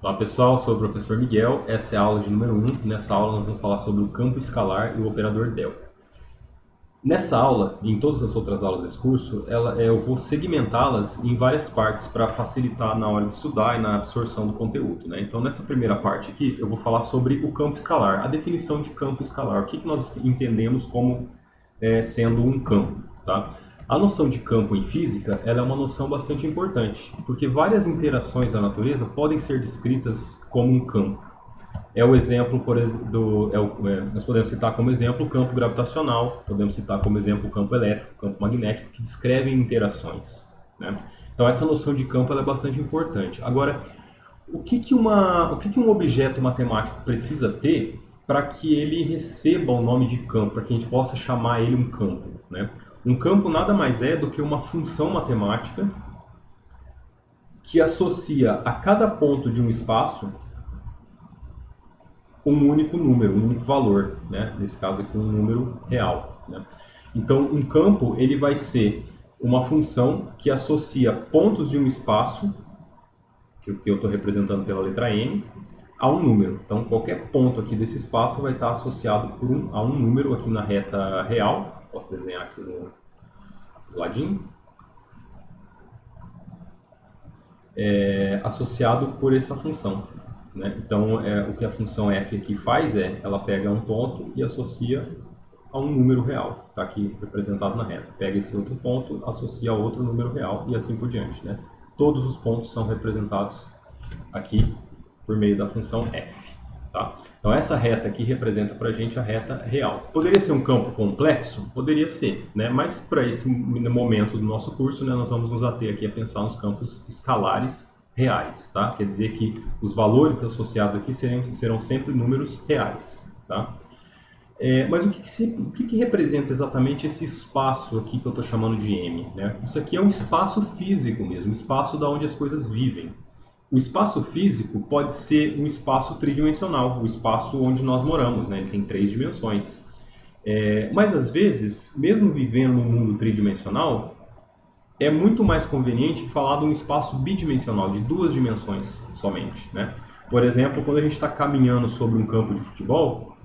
Olá pessoal, sou o professor Miguel, essa é a aula de número 1. Nessa aula nós vamos falar sobre o campo escalar e o operador del. Nessa aula, e em todas as outras aulas desse curso, eu vou segmentá-las em várias partes para facilitar na hora de estudar e na absorção do conteúdo, né? Então nessa primeira parte aqui eu vou falar sobre o campo escalar, a definição de campo escalar, o que nós entendemos como sendo um campo, tá? A noção de campo em física, ela é uma noção bastante importante, porque várias interações da natureza podem ser descritas como um campo. É o exemplo, por exemplo, nós podemos citar como exemplo o campo gravitacional, podemos citar como exemplo o campo elétrico, o campo magnético, que descrevem interações, né? Então essa noção de campo ela é bastante importante. Agora, o que um objeto matemático precisa ter para que ele receba o nome de campo, para que a gente possa chamar ele um campo, né? Um campo nada mais é do que uma função matemática que associa a cada ponto de um espaço um único número, um único valor, né? Nesse caso aqui um número real, né? Então um campo ele vai ser uma função que associa pontos de um espaço, que eu estou representando pela letra M, a um número. Então qualquer ponto aqui desse espaço vai estar associado a um número aqui na reta real. Posso desenhar aqui no ladinho. Associado por essa função, né? Então, o que a função f aqui faz ela pega um ponto e associa a um número real, está aqui representado na reta. Pega esse outro ponto, associa a outro número real e assim por diante, né? Todos os pontos são representados aqui por meio da função f. Tá? Então essa reta aqui representa para a gente a reta real. Poderia ser um campo complexo? Poderia ser, né? Mas para esse momento do nosso curso, né, nós vamos nos ater aqui a pensar nos campos escalares reais. Tá? Quer dizer que os valores associados aqui serão sempre números reais. Tá? Mas o que representa exatamente esse espaço aqui que eu estou chamando de M? Né? Isso aqui é um espaço físico mesmo, um espaço da onde as coisas vivem. O espaço físico pode ser um espaço tridimensional, o espaço onde nós moramos, né? Ele tem 3 dimensões. Mas às vezes, mesmo vivendo num mundo tridimensional, é muito mais conveniente falar de um espaço bidimensional, de 2 dimensões somente, né? Por exemplo, quando a gente está caminhando sobre um campo de futebol,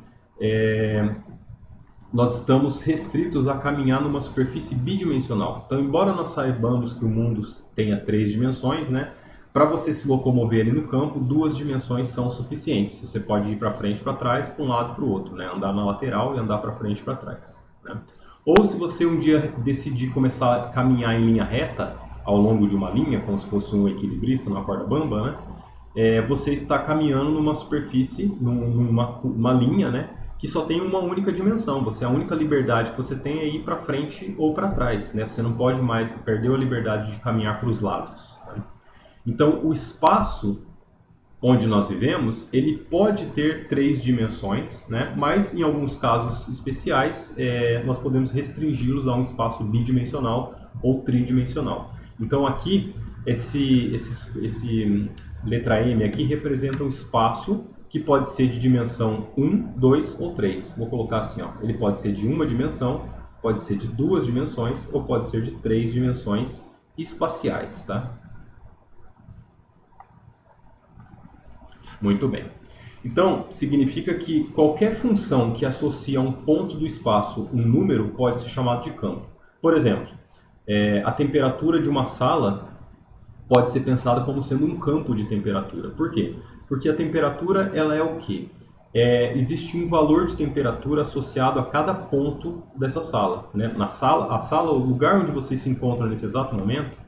nós estamos restritos a caminhar numa superfície bidimensional. Então, embora nós saibamos que o mundo tenha 3 dimensões, né? Para você se locomover ali no campo, 2 dimensões são suficientes. Você pode ir para frente e para trás, para um lado e para o outro, né? Andar na lateral e andar para frente e para trás, né? Ou se você um dia decidir começar a caminhar em linha reta, ao longo de uma linha, como se fosse um equilibrista numa corda bamba, né? Você está caminhando numa superfície, numa linha, né? Que só tem uma única dimensão. A única liberdade que você tem é ir para frente ou para trás, né? Você não pode mais, perdeu a liberdade de caminhar para os lados, né? Então, o espaço onde nós vivemos, ele pode ter 3 dimensões, né? Mas em alguns casos especiais, nós podemos restringi-los a um espaço bidimensional ou tridimensional. Então, aqui, esse letra M aqui representa um espaço que pode ser de dimensão 1, 2 ou 3. Vou colocar assim, ó. Ele pode ser de uma dimensão, pode ser de 2 dimensões ou pode ser de 3 dimensões espaciais, tá? Muito bem. Então, significa que qualquer função que associa a um ponto do espaço um número pode ser chamado de campo. Por exemplo, a temperatura de uma sala pode ser pensada como sendo um campo de temperatura. Por quê? Porque a temperatura ela é o quê? Existe um valor de temperatura associado a cada ponto dessa sala, né? A sala, o lugar onde você se encontra nesse exato momento,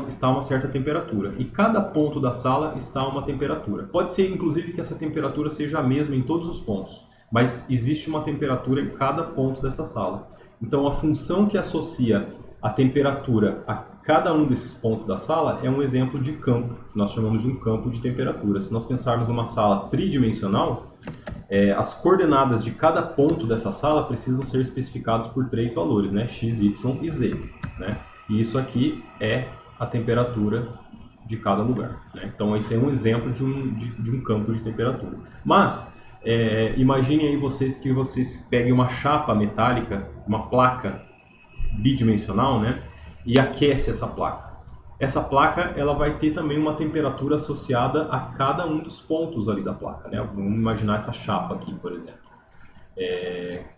está uma certa temperatura. E cada ponto da sala está uma temperatura. Pode ser, inclusive, que essa temperatura seja a mesma em todos os pontos, mas existe uma temperatura em cada ponto dessa sala. Então, a função que associa a temperatura a cada um desses pontos da sala é um exemplo de campo, que nós chamamos de um campo de temperatura. Se nós pensarmos numa sala tridimensional, as coordenadas de cada ponto dessa sala precisam ser especificadas por 3 valores, né? X, Y e Z, né? E isso aqui é a temperatura de cada lugar, né? Então esse é um exemplo de um campo de temperatura. Mas imaginem aí que vocês peguem uma chapa metálica, uma placa bidimensional, né? E aquece essa placa. essa placa ela vai ter também uma temperatura associada a cada um dos pontos ali da placa, né? Vamos imaginar essa chapa aqui, por exemplo.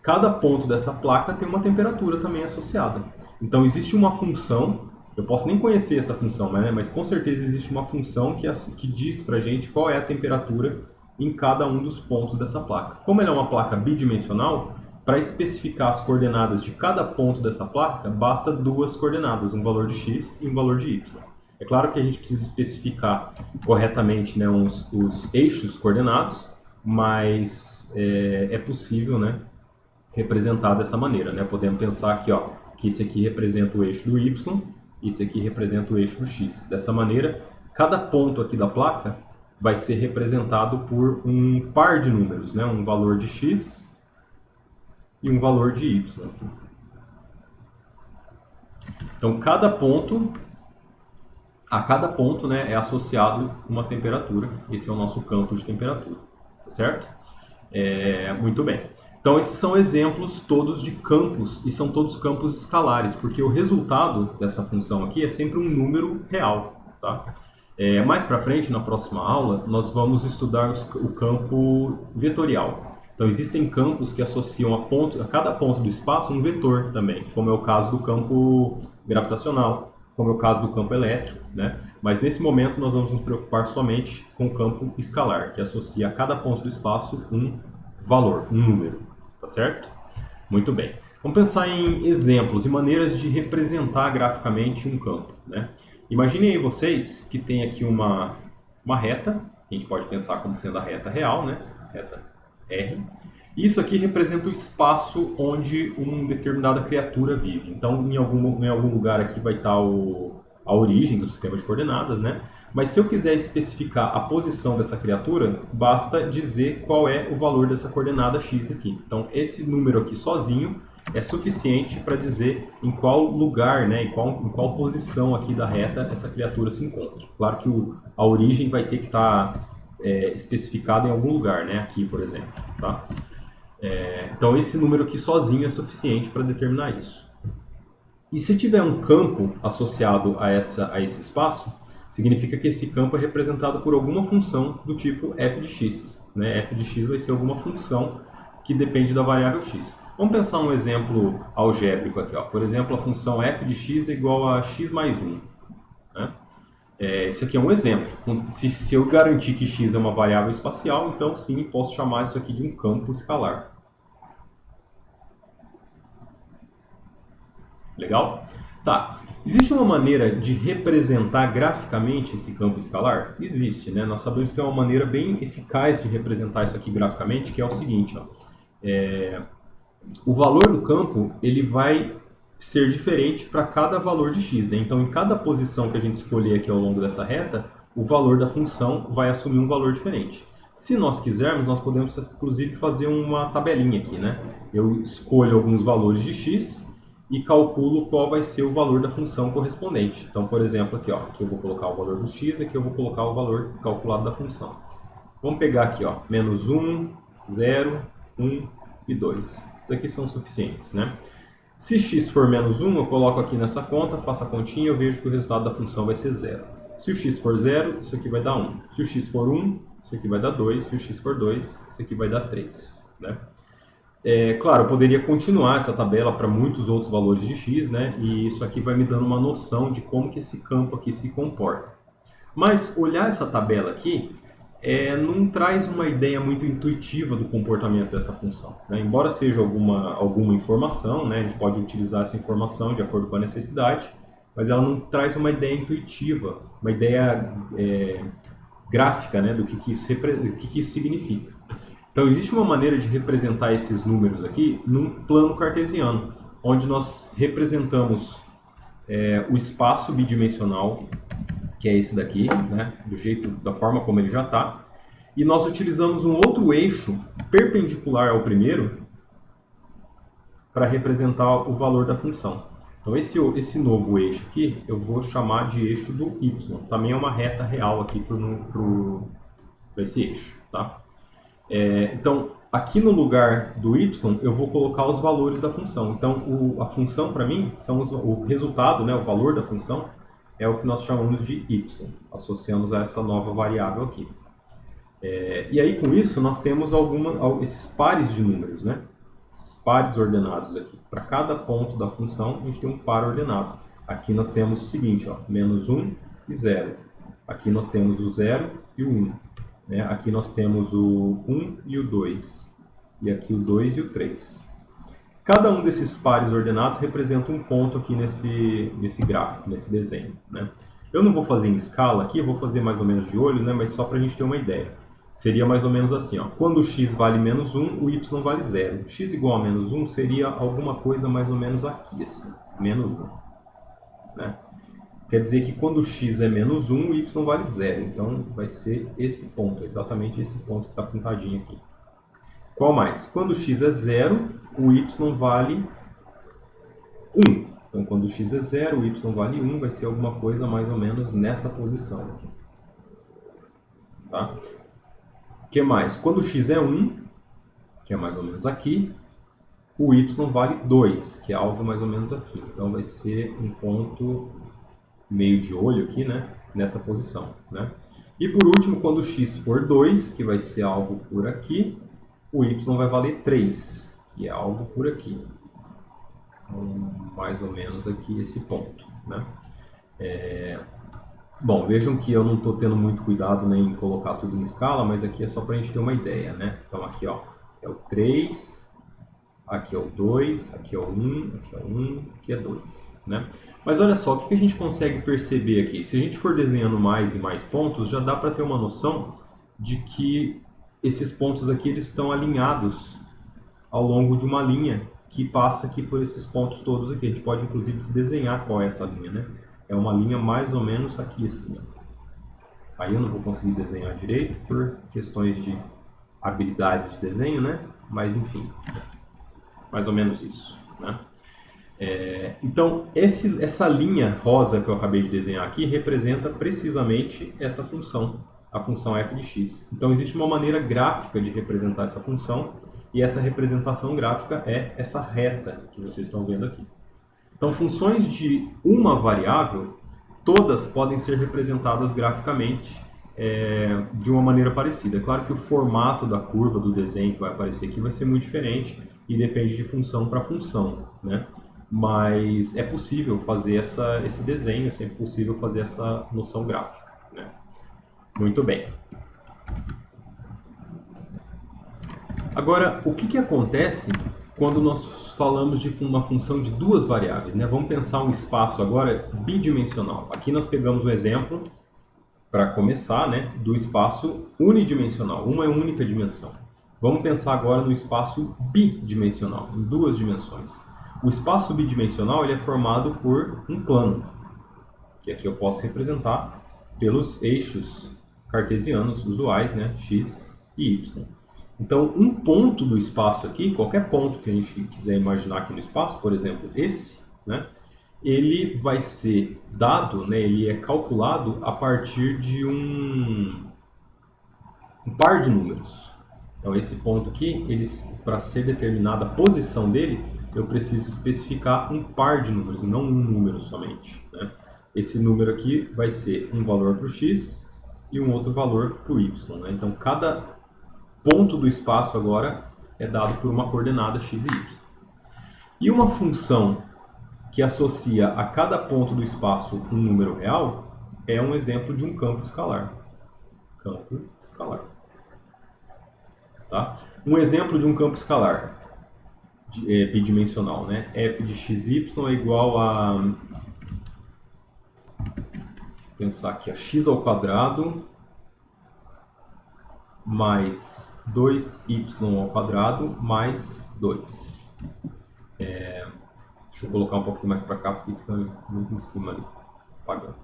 Cada ponto dessa placa tem uma temperatura também associada. Então existe uma função, eu posso nem conhecer essa função, mas com certeza existe uma função que diz pra gente qual é a temperatura em cada um dos pontos dessa placa. Como ela é uma placa bidimensional, para especificar as coordenadas de cada ponto dessa placa, basta duas coordenadas, um valor de x e um valor de y. É claro que a gente precisa especificar corretamente, né, os eixos coordenados, mas é possível, né, representar dessa maneira, né? Podemos pensar aqui, ó, que esse aqui representa o eixo do y e esse aqui representa o eixo do x. Dessa maneira, cada ponto aqui da placa vai ser representado por um par de números, né? Um valor de x e um valor de y aqui. Então, a cada ponto, né, é associado uma temperatura. Esse é o nosso campo de temperatura, tá certo? Muito bem. Então, esses são exemplos todos de campos, e são todos campos escalares, porque o resultado dessa função aqui é sempre um número real, tá? Mais para frente, na próxima aula, nós vamos estudar o campo vetorial. Então, existem campos que associam a cada ponto do espaço um vetor também, como é o caso do campo gravitacional, como é o caso do campo elétrico, né? Mas nesse momento nós vamos nos preocupar somente com o campo escalar, que associa a cada ponto do espaço um valor, um número, tá certo? Muito bem. Vamos pensar em exemplos e maneiras de representar graficamente um campo, né? Imaginem aí vocês que tem aqui uma reta, a gente pode pensar como sendo a reta real, né? Reta R. Isso aqui representa o espaço onde uma determinada criatura vive. Então, em algum lugar aqui vai estar a origem do sistema de coordenadas, né? Mas se eu quiser especificar a posição dessa criatura, basta dizer qual é o valor dessa coordenada x aqui. Então, esse número aqui sozinho é suficiente para dizer em qual lugar, né, em qual posição aqui da reta essa criatura se encontra. Claro que a origem vai ter que estar especificada em algum lugar, né? Aqui, por exemplo, tá? Então, esse número aqui sozinho é suficiente para determinar isso. E se tiver um campo associado a esse espaço, significa que esse campo é representado por alguma função do tipo f de x, né? F de x vai ser alguma função que depende da variável x. Vamos pensar um exemplo algébrico aqui, ó. Por exemplo, a função f de x é igual a x mais 1, né? Isso aqui é um exemplo. Se eu garantir que x é uma variável espacial, então sim, posso chamar isso aqui de um campo escalar. Legal? Tá. Existe uma maneira de representar graficamente esse campo escalar? Existe, né? Nós sabemos que é uma maneira bem eficaz de representar isso aqui graficamente, que é o seguinte, ó. O valor do campo ele vai ser diferente para cada valor de x, né? Então, em cada posição que a gente escolher aqui ao longo dessa reta, o valor da função vai assumir um valor diferente. Se nós quisermos, nós podemos, inclusive, fazer uma tabelinha aqui, né? Eu escolho alguns valores de x e calculo qual vai ser o valor da função correspondente. Então, por exemplo, aqui, ó, aqui eu vou colocar o valor do x, aqui eu vou colocar o valor calculado da função. Vamos pegar aqui, ó, menos 1, 0, 1 e 2. Esses aqui são suficientes, né? Se x for menos 1, eu coloco aqui nessa conta, faço a continha e eu vejo que o resultado da função vai ser 0. Se o x for 0, isso aqui vai dar 1. Se o x for 1, isso aqui vai dar 2. Se o x for 2, isso aqui vai dar 3, né? Claro, eu poderia continuar essa tabela para muitos outros valores de x, né? E isso aqui vai me dando uma noção de como que esse campo aqui se comporta. Mas olhar essa tabela aqui não traz uma ideia muito intuitiva do comportamento dessa função, né? Embora seja alguma informação, né? A gente pode utilizar essa informação de acordo com a necessidade, mas ela não traz uma ideia intuitiva, uma ideia gráfica, né? Do que isso significa. Então, existe uma maneira de representar esses números aqui num plano cartesiano, onde nós representamos o espaço bidimensional, que é esse daqui, né, da forma como ele já está, e nós utilizamos um outro eixo perpendicular ao primeiro para representar o valor da função. Então, esse novo eixo aqui, eu vou chamar de eixo do y. Também é uma reta real aqui para esse eixo, tá? Então, aqui no lugar do y, eu vou colocar os valores da função. Então, a função para mim, o resultado, né, o valor da função, é o que nós chamamos de y, associamos a essa nova variável aqui. E aí com isso nós temos esses pares de números, né? Esses pares ordenados aqui. Para cada ponto da função a gente tem um par ordenado. Aqui nós temos o seguinte, ó, -1 e 0. Aqui nós temos o 0 e o 1. Né? Aqui nós temos o 1 e o 2. E aqui o 2 e o 3. Cada um desses pares ordenados representa um ponto aqui nesse gráfico, nesse desenho. Né? Eu não vou fazer em escala aqui, eu vou fazer mais ou menos de olho, né? Mas só para a gente ter uma ideia. Seria mais ou menos assim, ó. Quando o x vale -1, o y vale 0. X igual a -1 seria alguma coisa mais ou menos aqui, assim, -1. Né? Quer dizer que quando o x é -1, o y vale 0. Então vai ser esse ponto, exatamente esse ponto que está pintadinho aqui. Qual mais? Quando o x é 0, o y vale 1. Então quando o x é 0, o y vale 1, vai ser alguma coisa mais ou menos nessa posição aqui. Tá? O que mais? Quando o x é 1, que é mais ou menos aqui, o y vale 2, que é algo mais ou menos aqui. Então vai ser um ponto meio de olho aqui, né? Nessa posição. Né? E por último, quando o x for 2, que vai ser algo por aqui, o y vai valer 3, que é algo por aqui. Então, mais ou menos aqui esse ponto. Né? Bom, vejam que eu não estou tendo muito cuidado, né, em colocar tudo em escala, mas aqui é só para a gente ter uma ideia, né? Então aqui, ó, é o 3, aqui é o 2, aqui é o 1, aqui é o 1, aqui é 2, né? Mas olha só, o que a gente consegue perceber aqui? Se a gente for desenhando mais e mais pontos, já dá para ter uma noção de que esses pontos aqui eles estão alinhados ao longo de uma linha que passa aqui por esses pontos todos aqui. A gente pode inclusive desenhar qual é essa linha, né? É uma linha mais ou menos aqui assim. Aí eu não vou conseguir desenhar direito por questões de habilidades de desenho, né? Mas enfim, mais ou menos isso, né? Então essa linha rosa que eu acabei de desenhar aqui representa precisamente essa função, a função f de x. Então existe uma maneira gráfica de representar essa função e essa representação gráfica é essa reta que vocês estão vendo aqui. Então, funções de uma variável, todas podem ser representadas graficamente de uma maneira parecida. É claro que o formato da curva do desenho que vai aparecer aqui vai ser muito diferente e depende de função para função, né? Mas é possível fazer esse desenho, é sempre possível fazer essa noção gráfica, né? Muito bem. Agora, o que acontece quando nós falamos de uma função de duas variáveis, né? Vamos pensar um espaço agora bidimensional. Aqui nós pegamos um exemplo, para começar, né, do espaço unidimensional, uma única dimensão. Vamos pensar agora no espaço bidimensional, em duas dimensões. O espaço bidimensional ele é formado por um plano, que aqui eu posso representar pelos eixos cartesianos usuais, né, x e y. Então, um ponto do espaço aqui, qualquer ponto que a gente quiser imaginar aqui no espaço, por exemplo, esse, né, ele vai ser dado, né, ele é calculado a partir de um par de números. Então, esse ponto aqui, para ser determinada a posição dele, eu preciso especificar um par de números, não um número somente, né? Esse número aqui vai ser um valor para o x e um outro valor para o y, né? Então, cada ponto do espaço agora é dado por uma coordenada x e y. E uma função que associa a cada ponto do espaço um número real é um exemplo de um campo escalar. Campo escalar. Tá? Um exemplo de um campo escalar bidimensional, né? F de xy é igual a... pensar aqui, a x ao quadrado mais 2y ao quadrado mais 2. Deixa eu colocar um pouquinho mais para cá, porque fica muito em cima ali, apagando.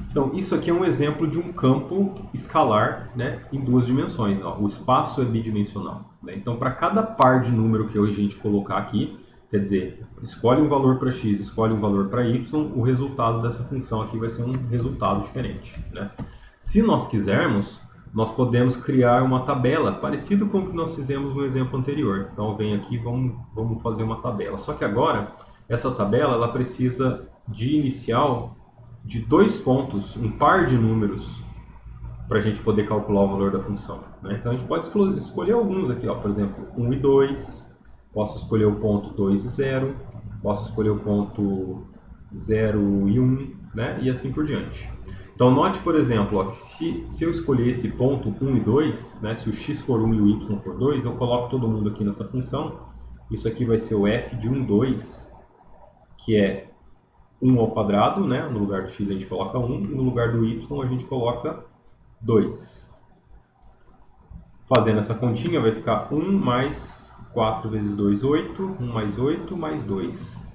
Então, isso aqui é um exemplo de um campo escalar, né, em duas dimensões. Ó. O espaço é bidimensional. Né? Então, para cada par de número que hoje a gente colocar aqui, quer dizer, escolhe um valor para x, escolhe um valor para y, o resultado dessa função aqui vai ser um resultado diferente. Né? Se nós quisermos, nós podemos criar uma tabela, parecido com o que nós fizemos no exemplo anterior. Então, vem aqui, vamos fazer uma tabela. Só que agora, essa tabela ela precisa de inicial de 2 pontos, um par de números, para a gente poder calcular o valor da função, né? Então a gente pode escolher alguns aqui, ó, por exemplo, 1 e 2, posso escolher o ponto 2 e 0, posso escolher o ponto 0 e 1, né? E assim por diante. Então note, por exemplo, ó, que se eu escolher esse ponto 1 e 2, né, se o x for 1 e o y for 2, eu coloco todo mundo aqui nessa função. Isso aqui vai ser o f de 1, 2, que é 1 ao quadrado, né? No lugar do x a gente coloca 1, e no lugar do y a gente coloca 2. Fazendo essa continha vai ficar 1 mais 4 vezes 2, 8. 1 mais 8 mais 2.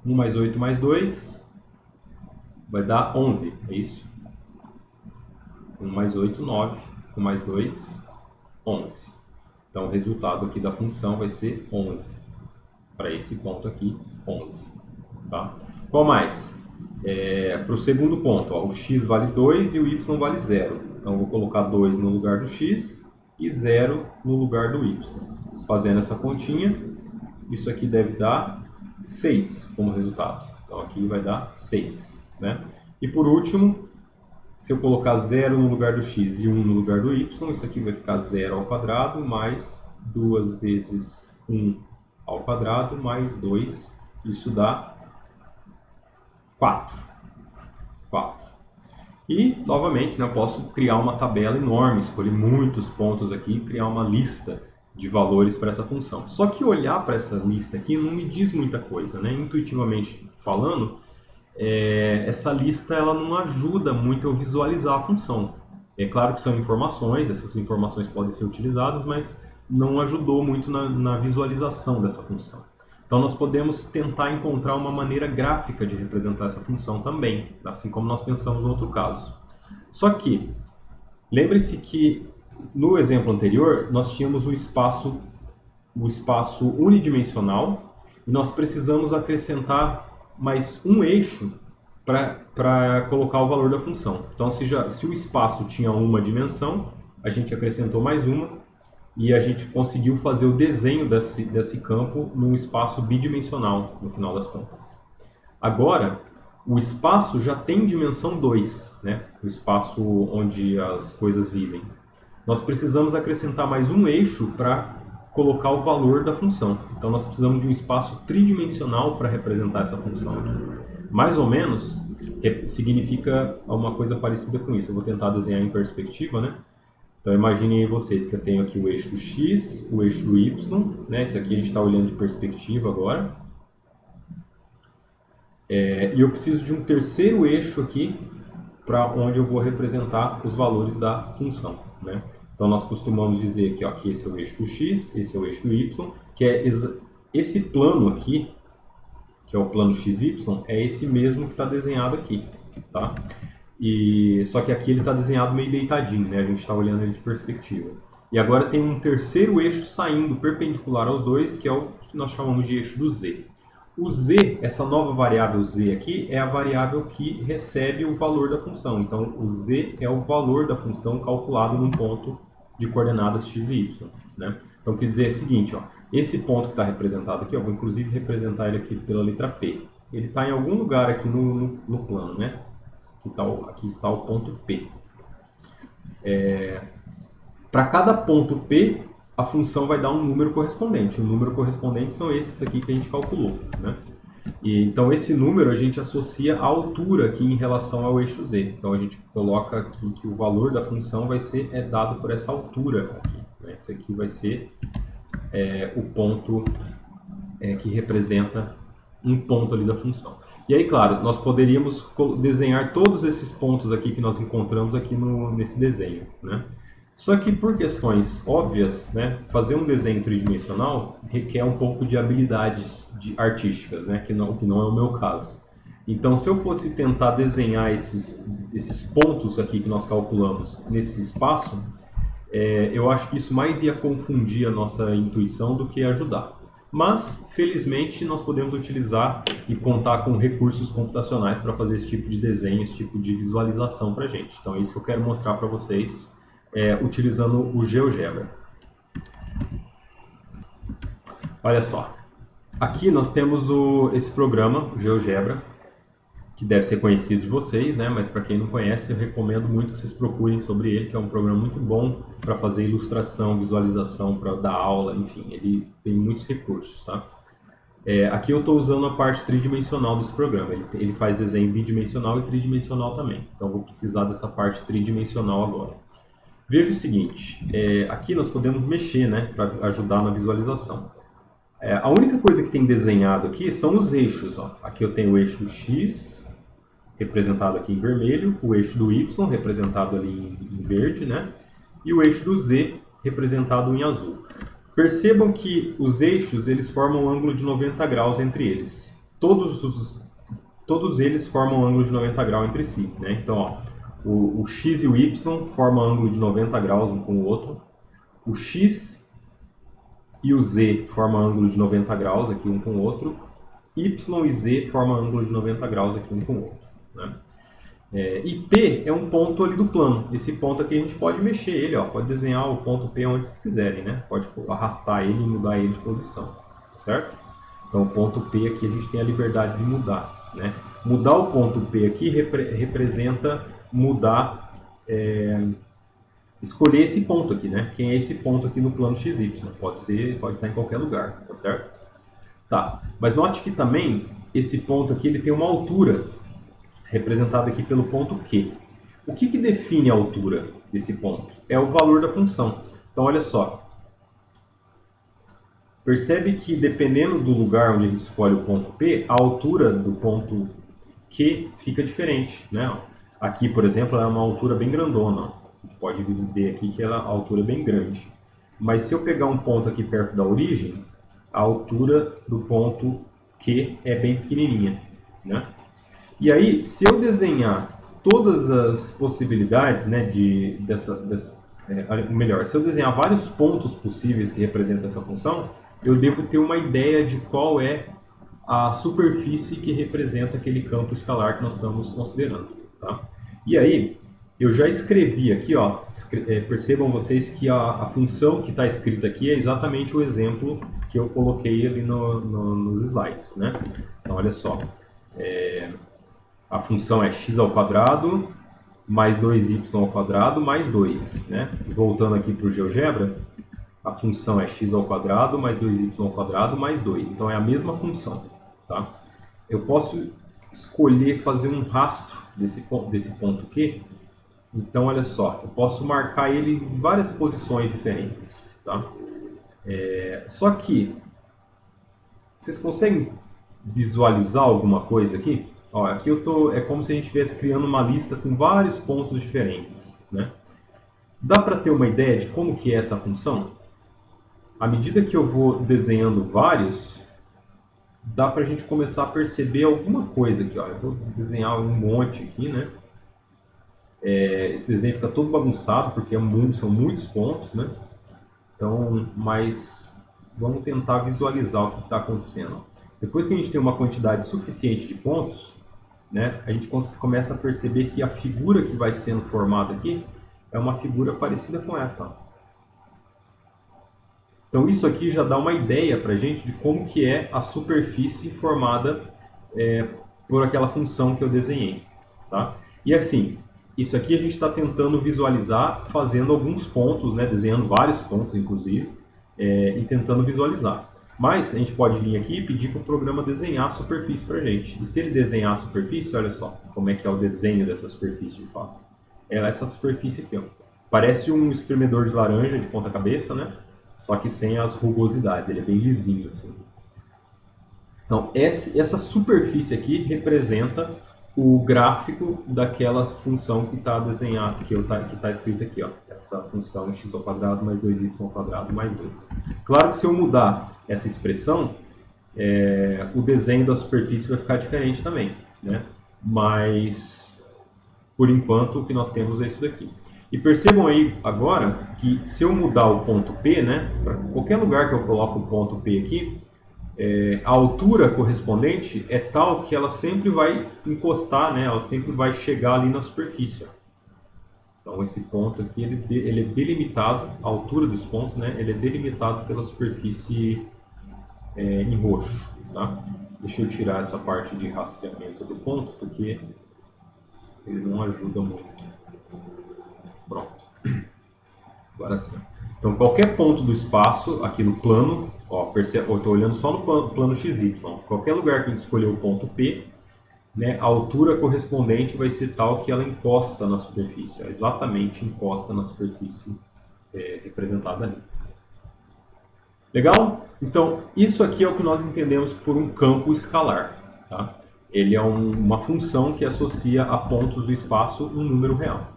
1 mais 8 mais 2 vai dar 11, é isso? 1 mais 8, 9. 1 mais 2, 11. Então o resultado aqui da função vai ser 11. Para esse ponto aqui, 11. Tá? Qual mais? Para o segundo ponto, ó, o x vale 2 e o y vale 0. Então eu vou colocar 2 no lugar do x e 0 no lugar do y. Fazendo essa continha, isso aqui deve dar 6 como resultado. Então aqui vai dar 6. Né? E por último, se eu colocar 0 no lugar do x e 1 no lugar do y, isso aqui vai ficar 0 ao quadrado mais 2 vezes 1 ao quadrado mais 2. Isso dá 4. E, novamente, né, eu posso criar uma tabela enorme, escolher muitos pontos aqui e criar uma lista de valores para essa função. Só que olhar para essa lista aqui não me diz muita coisa, né? Intuitivamente falando, essa lista ela não ajuda muito eu visualizar a função. É claro que são informações, essas informações podem ser utilizadas, mas não ajudou muito na visualização dessa função. Então nós podemos tentar encontrar uma maneira gráfica de representar essa função também, assim como nós pensamos no outro caso. Só que, lembre-se que no exemplo anterior nós tínhamos o espaço unidimensional e nós precisamos acrescentar mais um eixo para colocar o valor da função. Então se o espaço tinha uma dimensão, a gente acrescentou mais uma, e a gente conseguiu fazer o desenho desse campo num espaço bidimensional, no final das contas. Agora, o espaço já tem dimensão 2, né? O espaço onde as coisas vivem. Nós precisamos acrescentar mais um eixo para colocar o valor da função. Então, nós precisamos de um espaço tridimensional para representar essa função aqui. Mais ou menos, significa uma coisa parecida com isso. Eu vou tentar desenhar em perspectiva, né? Então imaginem vocês que eu tenho aqui o eixo X, o eixo Y, né? Esse aqui a gente está olhando de perspectiva agora. E eu preciso de um terceiro eixo aqui para onde eu vou representar os valores da função, né? Então nós costumamos dizer que, ó, que esse é o eixo X, esse é o eixo Y, que é esse plano aqui, que é o plano XY, é esse mesmo que está desenhado aqui, tá? Só que aqui ele está desenhado meio deitadinho, né? A gente está olhando ele de perspectiva. E agora tem um terceiro eixo saindo perpendicular aos dois, que é o que nós chamamos de eixo do Z. O Z, essa nova variável Z aqui, é a variável que recebe o valor da função. Então, o Z é o valor da função calculado num ponto de coordenadas x e y, né? Então, quer dizer o seguinte, ó, esse ponto que está representado aqui, eu vou inclusive representar ele aqui pela letra P. Ele está em algum lugar aqui no plano, né? Aqui está o ponto P. Para cada ponto P, a função vai dar um número correspondente. O número correspondente são esses aqui que a gente calculou, né? Então esse número a gente associa à altura aqui em relação ao eixo Z. Então a gente coloca aqui que o valor da função vai ser dado por essa altura aqui, né? Esse aqui vai ser o ponto que representa um ponto ali da função. E aí, claro, nós poderíamos desenhar todos esses pontos aqui que nós encontramos aqui nesse desenho, né? Só que por questões óbvias, né, fazer um desenho tridimensional requer um pouco de habilidades artísticas, né, que não é o meu caso. Então, se eu fosse tentar desenhar esses pontos aqui que nós calculamos nesse espaço, eu acho que isso mais ia confundir a nossa intuição do que ajudar. Mas, felizmente, nós podemos utilizar e contar com recursos computacionais para fazer esse tipo de desenho, esse tipo de visualização para a gente. Então, é isso que eu quero mostrar para vocês utilizando o GeoGebra. Olha só, aqui nós temos esse programa, o GeoGebra, que deve ser conhecido de vocês, né? Mas para quem não conhece, eu recomendo muito que vocês procurem sobre ele, que é um programa muito bom para fazer ilustração, visualização, para dar aula, enfim, ele tem muitos recursos, tá? Aqui eu estou usando a parte tridimensional desse programa. Ele faz desenho bidimensional e tridimensional também. Então, eu vou precisar dessa parte tridimensional agora. Veja o seguinte, aqui nós podemos mexer, né, para ajudar na visualização. A única coisa que tem desenhado aqui são os eixos. Ó. Aqui eu tenho o eixo X, representado aqui em vermelho, o eixo do Y, representado ali em verde, né, e o eixo do Z, representado em azul. Percebam que os eixos eles formam um ângulo de 90 graus entre eles. Todos eles formam um ângulo de 90 graus entre si. Né? Então, ó, o X e o Y formam um ângulo de 90 graus um com o outro. O X e o Z formam um ângulo de 90 graus aqui um com o outro. Y e Z formam um ângulo de 90 graus aqui um com o outro. Né? E P é um ponto ali do plano. Esse ponto aqui a gente pode mexer ele, ó, pode desenhar o ponto P onde vocês quiserem, né? Pode arrastar ele e mudar ele de posição, certo? Então o ponto P aqui a gente tem a liberdade de mudar, né? Mudar o ponto P aqui representa mudar, escolher esse ponto aqui, né? Quem é esse ponto aqui no plano XY? Pode estar em qualquer lugar, tá certo? Tá, mas note que também esse ponto aqui ele tem uma altura representado aqui pelo ponto Q. O que define a altura desse ponto? É o valor da função. Então, olha só. Percebe que dependendo do lugar onde a gente escolhe o ponto P, a altura do ponto Q fica diferente. Né? Aqui, por exemplo, é uma altura bem grandona. A gente pode ver aqui que a altura é bem grande. Mas se eu pegar um ponto aqui perto da origem, a altura do ponto Q é bem pequenininha. Né? E aí, se eu desenhar todas as possibilidades, né, melhor, se eu desenhar vários pontos possíveis que representam essa função, eu devo ter uma ideia de qual é a superfície que representa aquele campo escalar que nós estamos considerando. Tá? E aí, eu já escrevi aqui, ó, percebam vocês que a função que está escrita aqui é exatamente o exemplo que eu coloquei ali nos slides. Né? Então, olha só. A função é x ao quadrado mais 2y ao quadrado mais 2. Né? Voltando aqui para o GeoGebra, a função é x ao quadrado mais 2y ao quadrado mais 2. Então é a mesma função. Tá? Eu posso escolher fazer um rastro desse ponto Q. Então olha só, eu posso marcar ele em várias posições diferentes. Tá? Só que, vocês conseguem visualizar alguma coisa aqui? Ó, aqui é como se a gente estivesse criando uma lista com vários pontos diferentes. Né? Dá para ter uma ideia de como que é essa função? À medida que eu vou desenhando vários, dá para a gente começar a perceber alguma coisa aqui. Ó. Eu vou desenhar um monte aqui, né? Esse desenho fica todo bagunçado porque são muitos pontos, né? Então, mas vamos tentar visualizar o que está acontecendo. Depois que a gente tem uma quantidade suficiente de pontos, né, a gente começa a perceber que a figura que vai sendo formada aqui é uma figura parecida com esta. Então isso aqui já dá uma ideia para a gente de como que é a superfície formada por aquela função que eu desenhei. Tá? E assim, isso aqui a gente está tentando visualizar fazendo alguns pontos, né, desenhando vários pontos inclusive, e tentando visualizar. Mas a gente pode vir aqui e pedir para o programa desenhar a superfície para a gente. E se ele desenhar a superfície, olha só como é que é o desenho dessa superfície de fato. Essa superfície aqui, ó. Parece um espremedor de laranja de ponta cabeça, né? Só que sem as rugosidades, ele é bem lisinho. Assim. Então, essa superfície aqui representa o gráfico daquela função que está desenhada, que está escrita aqui, ó. Essa função x ao quadrado mais 2y ao quadrado mais 2. Claro que se eu mudar essa expressão, o desenho da superfície vai ficar diferente também, né? Mas, por enquanto, o que nós temos é isso daqui. E percebam aí agora que se eu mudar o ponto P, né, para qualquer lugar que eu coloco o ponto P aqui, a altura correspondente é tal que ela sempre vai encostar, né, ela sempre vai chegar ali na superfície. Ó. Então esse ponto aqui ele é delimitado, a altura dos pontos, né, ele é delimitado pela superfície em roxo. Tá? Deixa eu tirar essa parte de rastreamento do ponto, porque ele não ajuda muito. Pronto. Agora sim. Então, qualquer ponto do espaço aqui no plano, ó, eu estou olhando só no plano XY. Qualquer lugar que a gente escolher o ponto P, né, a altura correspondente vai ser tal que ela encosta na superfície. Ó, exatamente encosta na superfície representada ali. Legal? Então, isso aqui é o que nós entendemos por um campo escalar. Tá? Ele é uma função que associa a pontos do espaço um número real.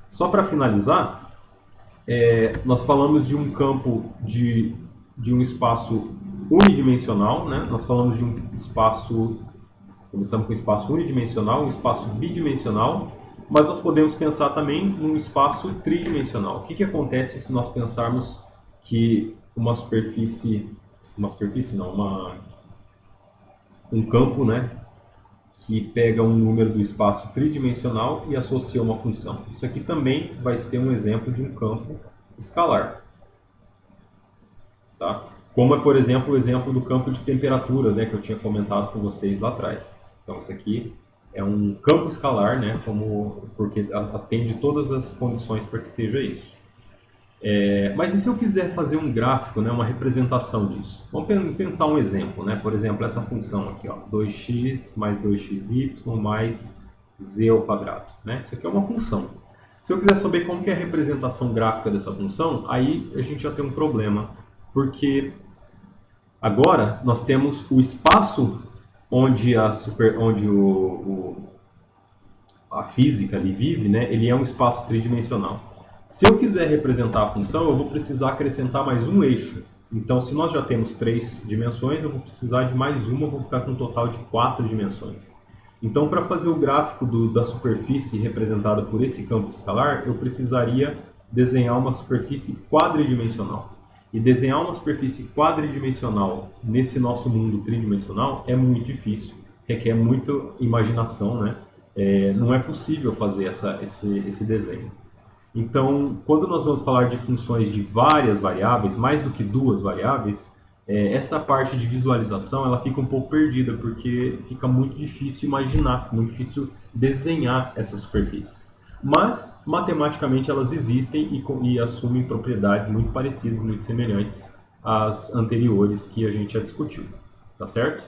Só para finalizar, nós falamos de um campo de um espaço unidimensional, né? Nós falamos de um espaço, começamos com um espaço unidimensional, um espaço bidimensional, mas nós podemos pensar também num espaço tridimensional. O que acontece se nós pensarmos que um campo, né, que pega um número do espaço tridimensional e associa uma função? Isso aqui também vai ser um exemplo de um campo escalar. Tá? Como é, por exemplo, o exemplo do campo de temperaturas, né, que eu tinha comentado com vocês lá atrás. Então, isso aqui é um campo escalar, né, porque atende todas as condições para que seja isso. Mas e se eu quiser fazer um gráfico, né, uma representação disso? Vamos pensar um exemplo, né? Por exemplo, essa função aqui, ó, 2x mais 2xy mais z ao quadrado. Né? Isso aqui é uma função. Se eu quiser saber como que é a representação gráfica dessa função, aí a gente já tem um problema, porque agora nós temos o espaço onde a física ali vive, né? Ele é um espaço tridimensional. Se eu quiser representar a função, eu vou precisar acrescentar mais um eixo. Então, se nós já temos 3 dimensões, eu vou precisar de mais uma, eu vou ficar com um total de 4 dimensões. Então, para fazer o gráfico da superfície representada por esse campo escalar, eu precisaria desenhar uma superfície quadridimensional. E desenhar uma superfície quadridimensional nesse nosso mundo tridimensional é muito difícil, requer muita imaginação, né? Não é possível fazer esse desenho. Então, quando nós vamos falar de funções de várias variáveis, mais do que 2 variáveis, essa parte de visualização ela fica um pouco perdida, porque fica muito difícil imaginar, fica muito difícil desenhar essas superfícies. Mas, matematicamente, elas existem e assumem propriedades muito parecidas, muito semelhantes às anteriores que a gente já discutiu. Tá certo?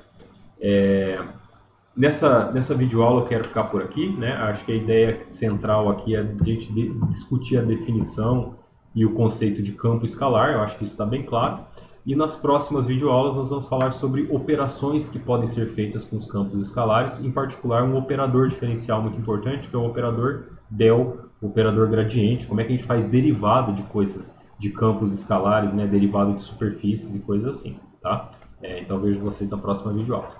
Nessa videoaula eu quero ficar por aqui, né? Acho que a ideia central aqui é a gente discutir a definição e o conceito de campo escalar, eu acho que isso está bem claro. E nas próximas videoaulas nós vamos falar sobre operações que podem ser feitas com os campos escalares, em particular um operador diferencial muito importante, que é o operador del, o operador gradiente, como é que a gente faz derivado de coisas, de campos escalares, né? Derivado de superfícies e coisas assim, tá? Então vejo vocês na próxima videoaula.